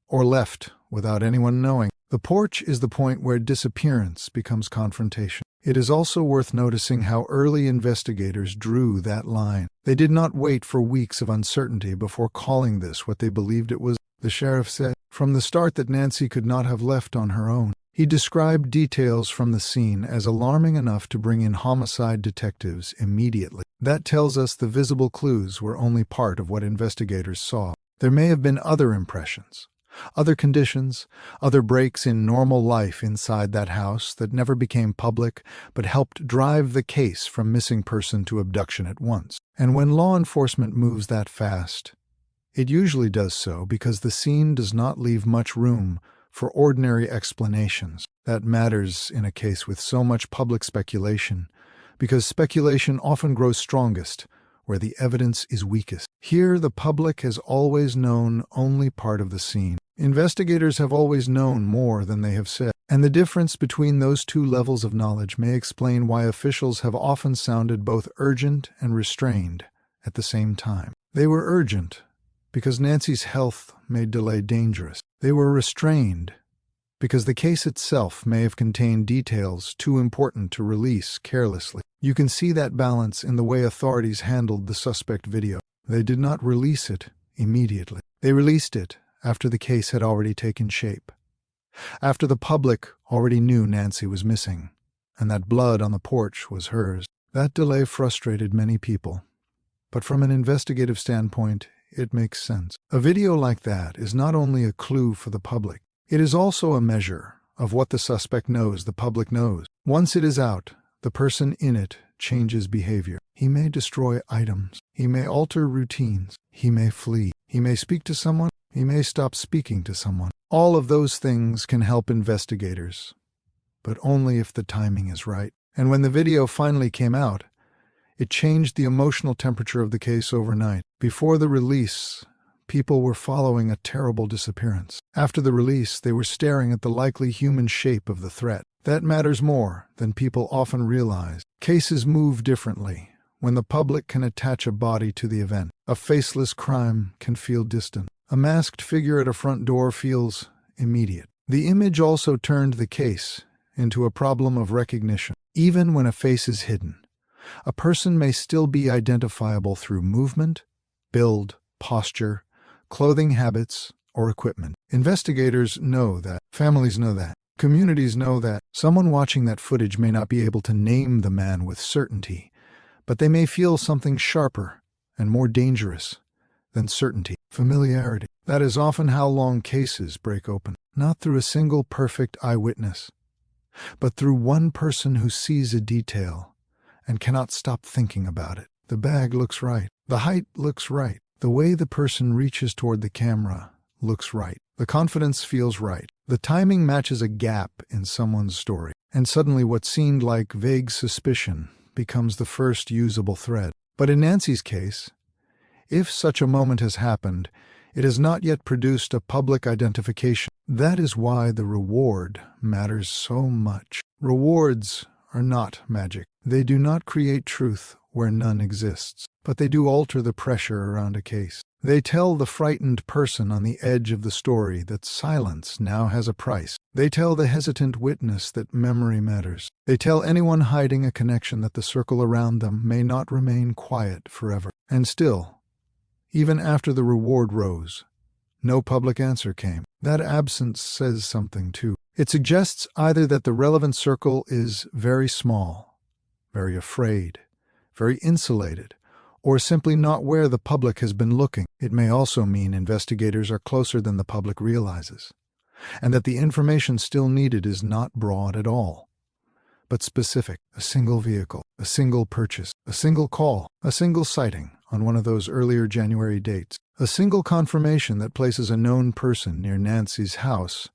or left without anyone knowing. The porch is the point where disappearance becomes confrontation. It is also worth noticing how early investigators drew that line. They did not wait for weeks of uncertainty before calling this what they believed it was. The sheriff said from the start that Nancy could not have left on her own. He described details from the scene as alarming enough to bring in homicide detectives immediately. That tells us the visible clues were only part of what investigators saw. There may have been other impressions, other conditions, other breaks in normal life inside that house that never became public but helped drive the case from missing person to abduction at once. And when law enforcement moves that fast, it usually does so because the scene does not leave much room for ordinary explanations. That matters in a case with so much public speculation, because speculation often grows strongest where the evidence is weakest. Here, the public has always known only part of the scene. Investigators have always known more than they have said, and the difference between those two levels of knowledge may explain why officials have often sounded both urgent and restrained at the same time. They were urgent because Nancy's health made delay dangerous. They were restrained because the case itself may have contained details too important to release carelessly. You can see that balance in the way authorities handled the suspect video. They did not release it immediately. They released it after the case had already taken shape, after the public already knew Nancy was missing, and that blood on the porch was hers. That delay frustrated many people, but from an investigative standpoint, it makes sense. A video like that is not only a clue for the public, it is also a measure of what the suspect knows the public knows. Once it is out, the person in it changes behavior. He may destroy items. He may alter routines. He may flee. He may speak to someone. He may stop speaking to someone. All of those things can help investigators, but only if the timing is right. And when the video finally came out, it changed the emotional temperature of the case overnight. Before the release, people were following a terrible disappearance. After the release, they were staring at the likely human shape of the threat. That matters more than people often realize. Cases move differently when the public can attach a body to the event. A faceless crime can feel distant. A masked figure at a front door feels immediate. The image also turned the case into a problem of recognition. Even when a face is hidden, a person may still be identifiable through movement, build, posture, clothing habits, or equipment. Investigators know that. Families know that. Communities know that. Someone watching that footage may not be able to name the man with certainty, but they may feel something sharper and more dangerous than certainty. Familiarity. That is often how long cases break open. Not through a single perfect eyewitness, but through one person who sees a detail and cannot stop thinking about it. The bag looks right. The height looks right. The way the person reaches toward the camera looks right. The confidence feels right. The timing matches a gap in someone's story. And suddenly what seemed like vague suspicion becomes the first usable thread. But in Nancy's case, if such a moment has happened, it has not yet produced a public identification. That is why the reward matters so much. Rewards are not magic. They do not create truth where none exists, but they do alter the pressure around a case. They tell the frightened person on the edge of the story that silence now has a price. They tell the hesitant witness that memory matters. They tell anyone hiding a connection that the circle around them may not remain quiet forever. And still, even after the reward rose, no public answer came. That absence says something too. It suggests either that the relevant circle is very small, very afraid, very insulated, or simply not where the public has been looking. It may also mean investigators are closer than the public realizes. and that the information still needed is not broad at all, but specific: a single vehicle, a single purchase, a single call, a single sighting on one of those earlier January dates, a single confirmation that places a known person near Nancy's house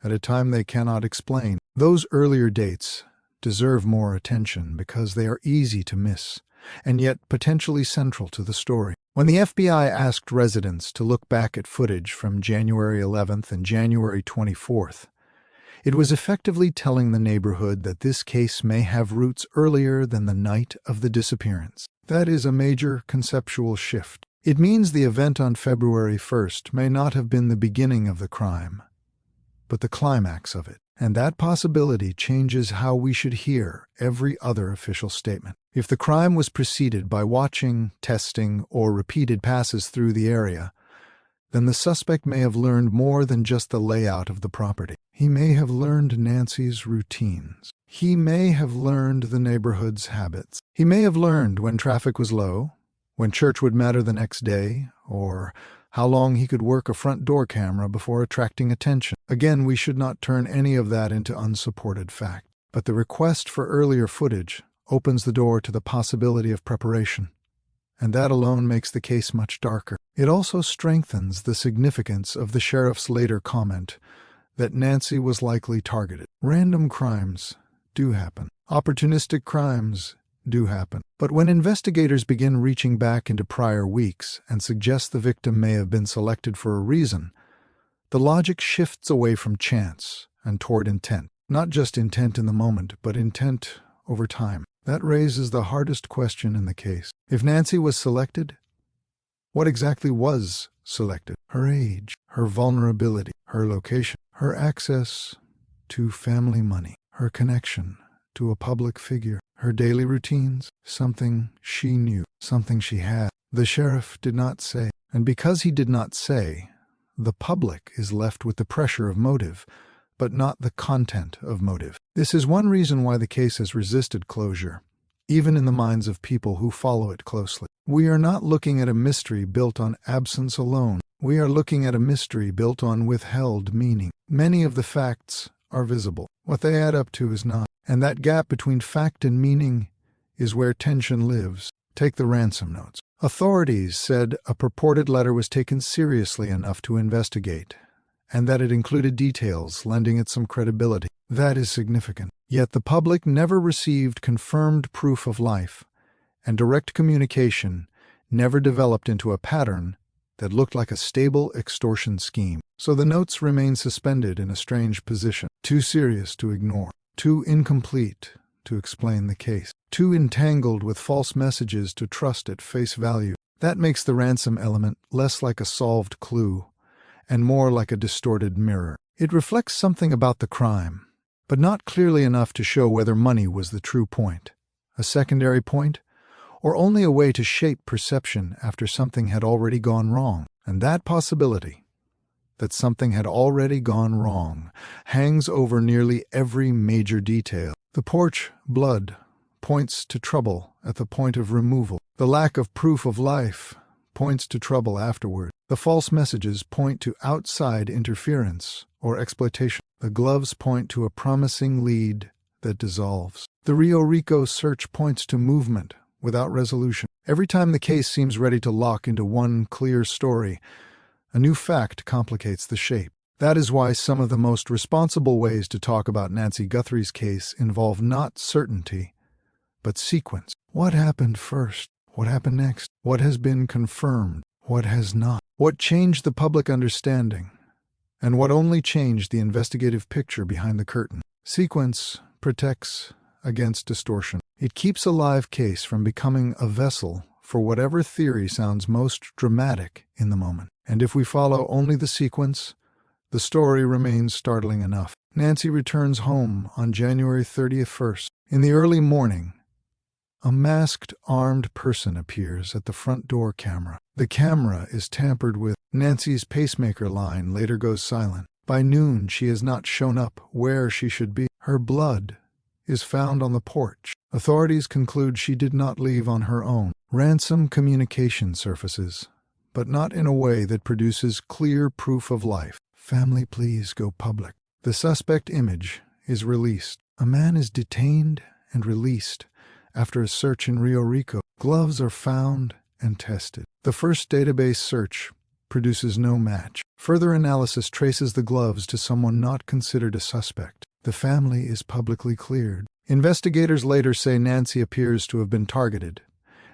at a time they cannot explain. Those earlier dates deserve more attention because they are easy to miss, and yet potentially central to the story. When the FBI asked residents to look back at footage from January 11th and January 24th, it was effectively telling the neighborhood that this case may have roots earlier than the night of the disappearance. That is a major conceptual shift. It means the event on February 1st may not have been the beginning of the crime, but the climax of it. And that possibility changes how we should hear every other official statement. If the crime was preceded by watching, testing, or repeated passes through the area, then the suspect may have learned more than just the layout of the property. He may have learned Nancy's routines. He may have learned the neighborhood's habits. He may have learned when traffic was low, when church would matter the next day, or how long he could work a front door camera before attracting attention. Again, we should not turn any of that into unsupported fact. But the request for earlier footage opens the door to the possibility of preparation, and that alone makes the case much darker. It also strengthens the significance of the sheriff's later comment that Nancy was likely targeted. Random crimes do happen. Opportunistic crimes do happen. But when investigators begin reaching back into prior weeks and suggest the victim may have been selected for a reason, the logic shifts away from chance and toward intent. Not just intent in the moment, but intent over time. That raises the hardest question in the case. If Nancy was selected, what exactly was selected? Her age, her vulnerability, her location, her access to family money, her connection to a public figure, her daily routines, something she knew, something she had. The sheriff did not say, and because he did not say, the public is left with the pressure of motive, but not the content of motive. This is one reason why the case has resisted closure, even in the minds of people who follow it closely. We are not looking at a mystery built on absence alone. We are looking at a mystery built on withheld meaning. Many of the facts are visible. What they add up to is not. And that gap between fact and meaning is where tension lives. Take the ransom notes. Authorities said a purported letter was taken seriously enough to investigate, and that it included details lending it some credibility. That is significant. Yet the public never received confirmed proof of life, and direct communication never developed into a pattern that looked like a stable extortion scheme. So the notes remain suspended in a strange position, too serious to ignore, too incomplete to explain the case, too entangled with false messages to trust at face value. That makes the ransom element less like a solved clue and more like a distorted mirror. It reflects something about the crime, but not clearly enough to show whether money was the true point, a secondary point, or only a way to shape perception after something had already gone wrong. And that possibility, that something had already gone wrong, hangs over nearly every major detail. The porch blood points to trouble at the point of removal. The lack of proof of life points to trouble afterward. The false messages point to outside interference or exploitation. The gloves point to a promising lead that dissolves. The Rio Rico search points to movement without resolution. Every time the case seems ready to lock into one clear story, a new fact complicates the shape. That is why some of the most responsible ways to talk about Nancy Guthrie's case involve not certainty, but sequence. What happened first? What happened next? What has been confirmed? What has not? What changed the public understanding? And what only changed the investigative picture behind the curtain? Sequence protects against distortion. It keeps a live case from becoming a vessel for whatever theory sounds most dramatic in the moment. And if we follow only the sequence, the story remains startling enough. Nancy returns home on January 31st. In the early morning, a masked, armed person appears at the front door camera. The camera is tampered with. Nancy's pacemaker line later goes silent. By noon, she has not shown up where she should be. Her blood is found on the porch. Authorities conclude she did not leave on her own. Ransom communication surfaces, but not in a way that produces clear proof of life. Family, please go public. The suspect image is released. A man is detained and released after a search in Rio Rico. Gloves are found and tested. The first database search produces no match. Further analysis traces the gloves to someone not considered a suspect. The family is publicly cleared. Investigators later say Nancy appears to have been targeted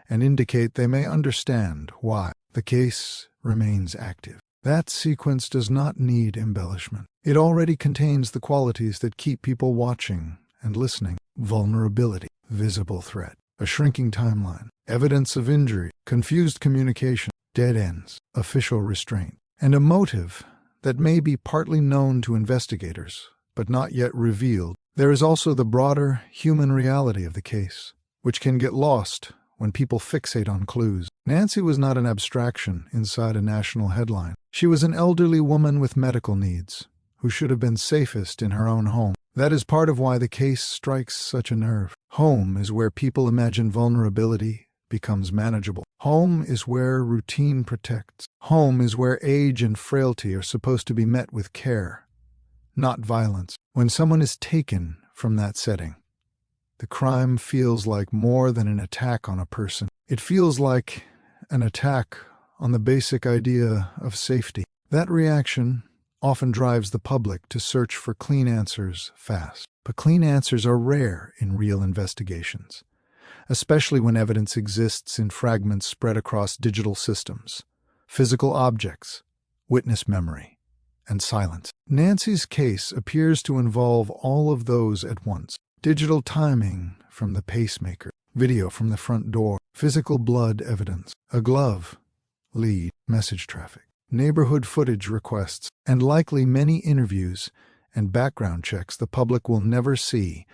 and indicate they may understand why. The case remains active. That sequence does not need embellishment. It already contains the qualities that keep people watching and listening. Vulnerability, visible threat, a shrinking timeline, evidence of injury, confused communication, dead ends, official restraint, and a motive that may be partly known to investigators, but not yet revealed. There is also the broader human reality of the case, which can get lost when people fixate on clues. Nancy was not an abstraction inside a national headline. She was an elderly woman with medical needs, who should have been safest in her own home. That is part of why the case strikes such a nerve. Home is where people imagine vulnerability becomes manageable. Home is where routine protects. Home is where age and frailty are supposed to be met with care, not violence. When someone is taken from that setting, the crime feels like more than an attack on a person. It feels like an attack on the basic idea of safety. That reaction often drives the public to search for clean answers fast. But clean answers are rare in real investigations, especially when evidence exists in fragments spread across digital systems, physical objects, witness memory, and silence. Nancy's case appears to involve all of those at once. Digital timing from the pacemaker, video from the front door, physical blood evidence, a glove, lead, message traffic, neighborhood footage requests, and likely many interviews and background checks the public will never see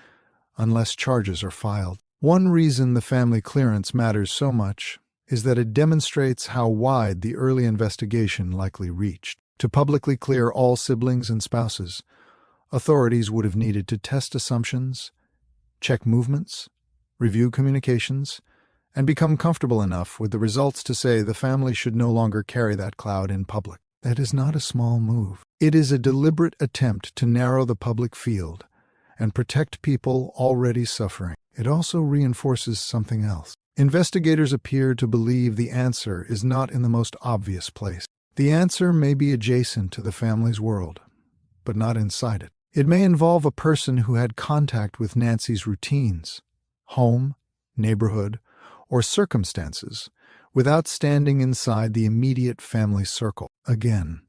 unless charges are filed. One reason the family clearance matters so much is that it demonstrates how wide the early investigation likely reached. To publicly clear all siblings and spouses, authorities would have needed to test assumptions, check movements, review communications, and become comfortable enough with the results to say the family should no longer carry that cloud in public. That is not a small move. It is a deliberate attempt to narrow the public field and protect people already suffering. It also reinforces something else. Investigators appear to believe the answer is not in the most obvious place. The answer may be adjacent to the family's world, but not inside it. It may involve a person who had contact with Nancy's routines, home, neighborhood, or circumstances without standing inside the immediate family circle. Again,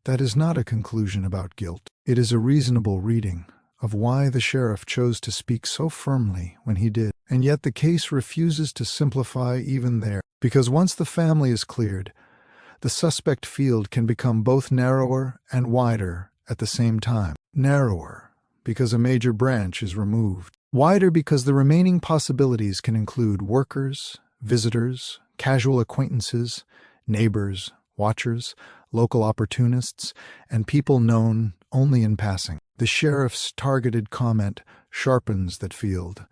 that is not a conclusion about guilt. It is a reasonable reading of why the sheriff chose to speak so firmly when he did. And yet the case refuses to simplify even there, because once the family is cleared, the suspect field can become both narrower and wider at the same time. Narrower because a major branch is removed. Wider because the remaining possibilities can include workers, visitors, casual acquaintances, neighbors, watchers, local opportunists, and people known only in passing. The sheriff's targeted comment sharpens that field,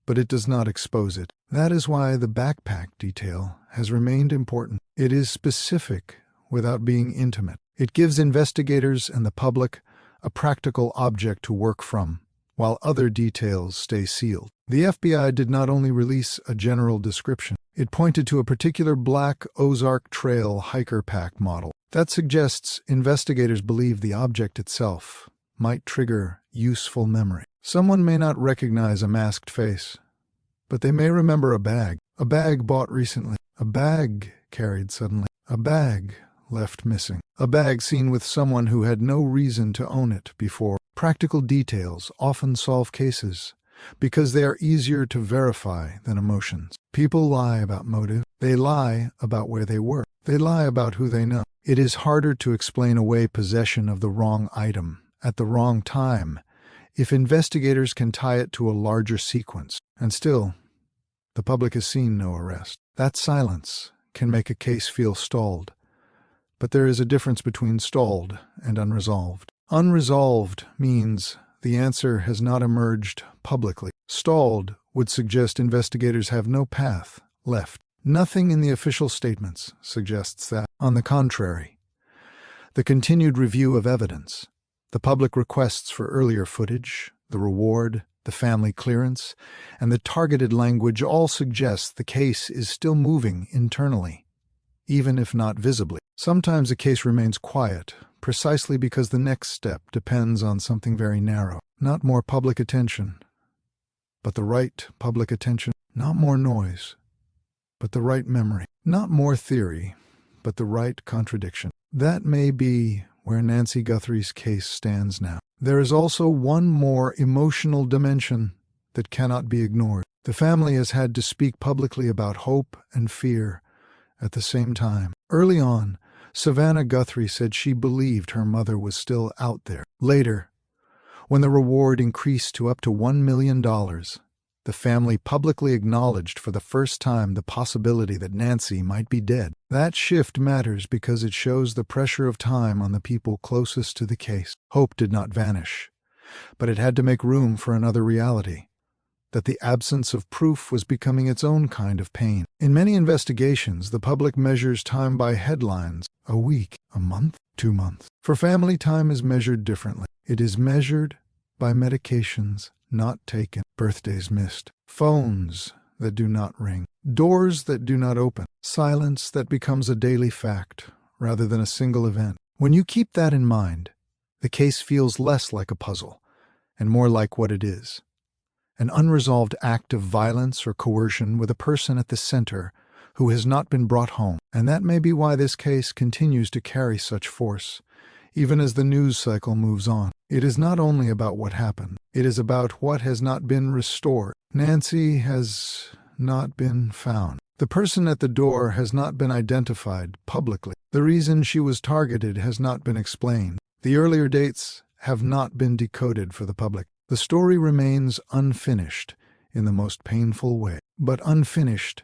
but it does not expose it. That is why the backpack detail has remained important. It is specific without being intimate. It gives investigators and the public a practical object to work from, while other details stay sealed. The FBI did not only release a general description, it pointed to a particular black Ozark Trail hiker pack model. That suggests investigators believe the object itself might trigger useful memory. Someone may not recognize a masked face, but they may remember a bag bought recently, a bag carried suddenly, a bag left missing, a bag seen with someone who had no reason to own it before. Practical details often solve cases because they are easier to verify than emotions. People lie about motive. They lie about where they were. They lie about who they know. It is harder to explain away possession of the wrong item at the wrong time if investigators can tie it to a larger sequence. And still, the public has seen no arrest. That silence can make a case feel stalled. But there is a difference between stalled and unresolved. Unresolved means the answer has not emerged publicly. Stalled would suggest investigators have no path left. Nothing in the official statements suggests that. On the contrary, The continued review of evidence, the public requests for earlier footage, the reward, the family clearance, and the targeted language all suggest the case is still moving internally, even if not visibly. Sometimes a case remains quiet, precisely because the next step depends on something very narrow. Not more public attention, but the right public attention. Not more noise, but the right memory. Not more theory, but the right contradiction. That may be where Nancy Guthrie's case stands now. There is also one more emotional dimension that cannot be ignored. The family has had to speak publicly about hope and fear at the same time. Early on, Savannah Guthrie said she believed her mother was still out there. Later, when the reward increased to up to $1 million, the family publicly acknowledged for the first time the possibility that Nancy might be dead. That shift matters because it shows the pressure of time on the people closest to the case. Hope did not vanish, but it had to make room for another reality, that the absence of proof was becoming its own kind of pain. In many investigations, the public measures time by headlines: a week, a month, 2 months. For family, time is measured differently. It is measured by medications not taken, birthdays missed, phones that do not ring, doors that do not open, silence that becomes a daily fact rather than a single event. When you keep that in mind, the case feels less like a puzzle and more like what it is: an unresolved act of violence or coercion with a person at the center who has not been brought home. And that may be why this case continues to carry such force, even as the news cycle moves on. It is not only about what happened, it is about what has not been restored. Nancy has not been found. The person at the door has not been identified publicly. The reason she was targeted has not been explained. The earlier dates have not been decoded for the public. The story remains unfinished in the most painful way. But unfinished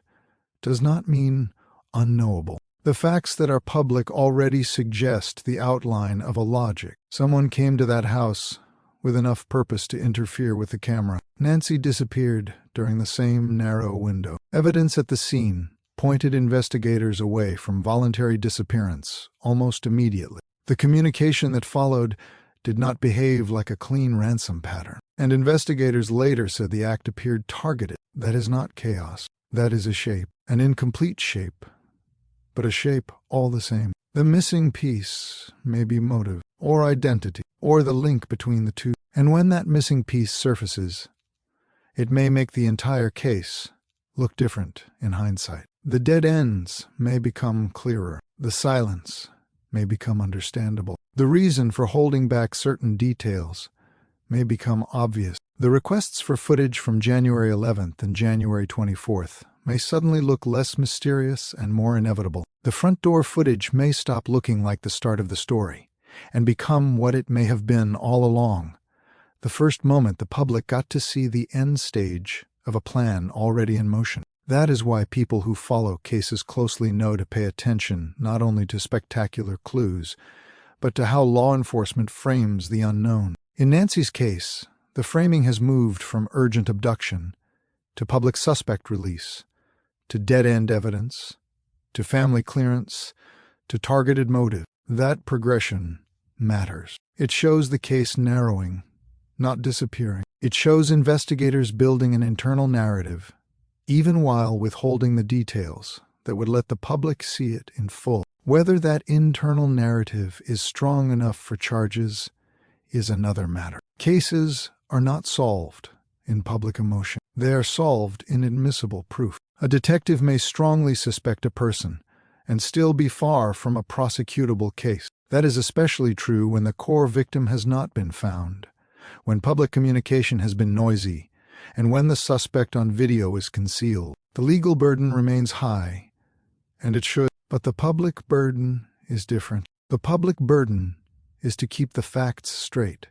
does not mean unknowable. The facts that are public already suggest the outline of a logic. Someone came to that house with enough purpose to interfere with the camera. Nancy disappeared during the same narrow window. Evidence at the scene pointed investigators away from voluntary disappearance almost immediately. The communication that followed did not behave like a clean ransom pattern, and investigators later said the act appeared targeted. That is not chaos. That is a shape, an incomplete shape, but a shape all the same. The missing piece may be motive, or identity, or the link between the two. And when that missing piece surfaces, it may make the entire case look different in hindsight. The dead ends may become clearer. The silence may become understandable. The reason for holding back certain details may become obvious. The requests for footage from January 11th and January 24th may suddenly look less mysterious and more inevitable. The front door footage may stop looking like the start of the story and become what it may have been all along: the first moment the public got to see the end stage of a plan already in motion. That is why people who follow cases closely know to pay attention not only to spectacular clues, but to how law enforcement frames the unknown. In Nancy's case, the framing has moved from urgent abduction to public suspect release, to dead-end evidence, to family clearance, to targeted motive. That progression matters. It shows the case narrowing, not disappearing. It shows investigators building an internal narrative, even while withholding the details that would let the public see it in full. Whether that internal narrative is strong enough for charges is another matter. Cases are not solved in public emotion. They are solved in admissible proof. A detective may strongly suspect a person and still be far from a prosecutable case. That is especially true when the core victim has not been found, when public communication has been noisy, and when the suspect on video is concealed. The legal burden remains high, and it should, but the public burden is different. The public burden is to keep the facts straight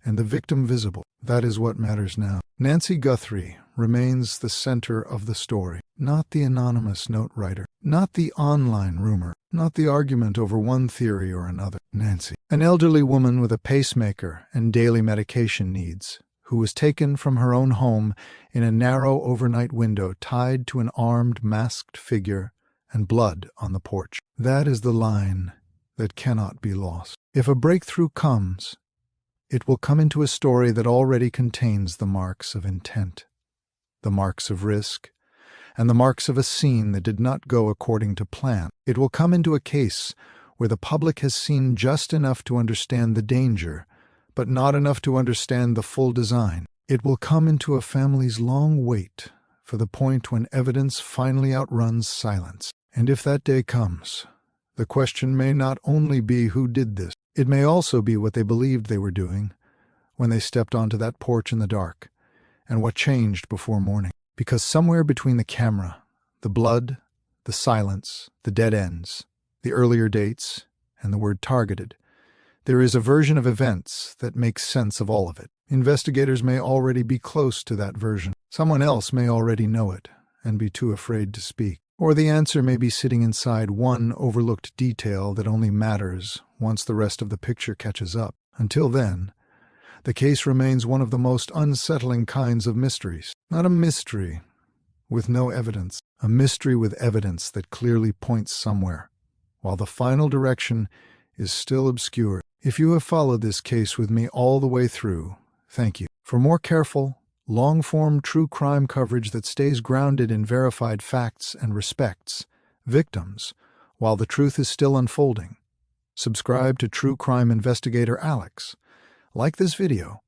and the victim visible. That is what matters now. Nancy Guthrie remains the center of the story, not the anonymous note writer, not the online rumor, not the argument over one theory or another. Nancy, an elderly woman with a pacemaker and daily medication needs, who was taken from her own home in a narrow overnight window tied to an armed, masked figure and blood on the porch. That is the line that cannot be lost. If a breakthrough comes, it will come into a story that already contains the marks of intent, the marks of risk, and the marks of a scene that did not go according to plan. It will come into a case where the public has seen just enough to understand the danger, but not enough to understand the full design. It will come into a family's long wait for the point when evidence finally outruns silence. And if that day comes, the question may not only be who did this, it may also be what they believed they were doing when they stepped onto that porch in the dark, and what changed before morning. Because somewhere between the camera, the blood, the silence, the dead ends, the earlier dates, and the word targeted, there is a version of events that makes sense of all of it. Investigators may already be close to that version. Someone else may already know it and be too afraid to speak. Or the answer may be sitting inside one overlooked detail that only matters once the rest of the picture catches up. Until then, the case remains one of the most unsettling kinds of mysteries. Not a mystery with no evidence, a mystery with evidence that clearly points somewhere, while the final direction is still obscure. If you have followed this case with me all the way through, thank you. For more careful, long-form true crime coverage that stays grounded in verified facts and respects victims while the truth is still unfolding, subscribe to True Crime Investigator Alex, like this video,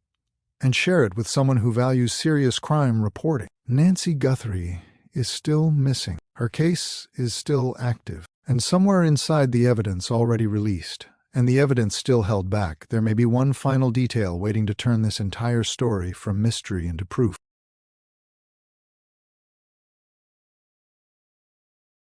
and share it with someone who values serious crime reporting. Nancy Guthrie is still missing. Her case is still active, and somewhere inside the evidence already released, and the evidence still held back, there may be one final detail waiting to turn this entire story from mystery into proof.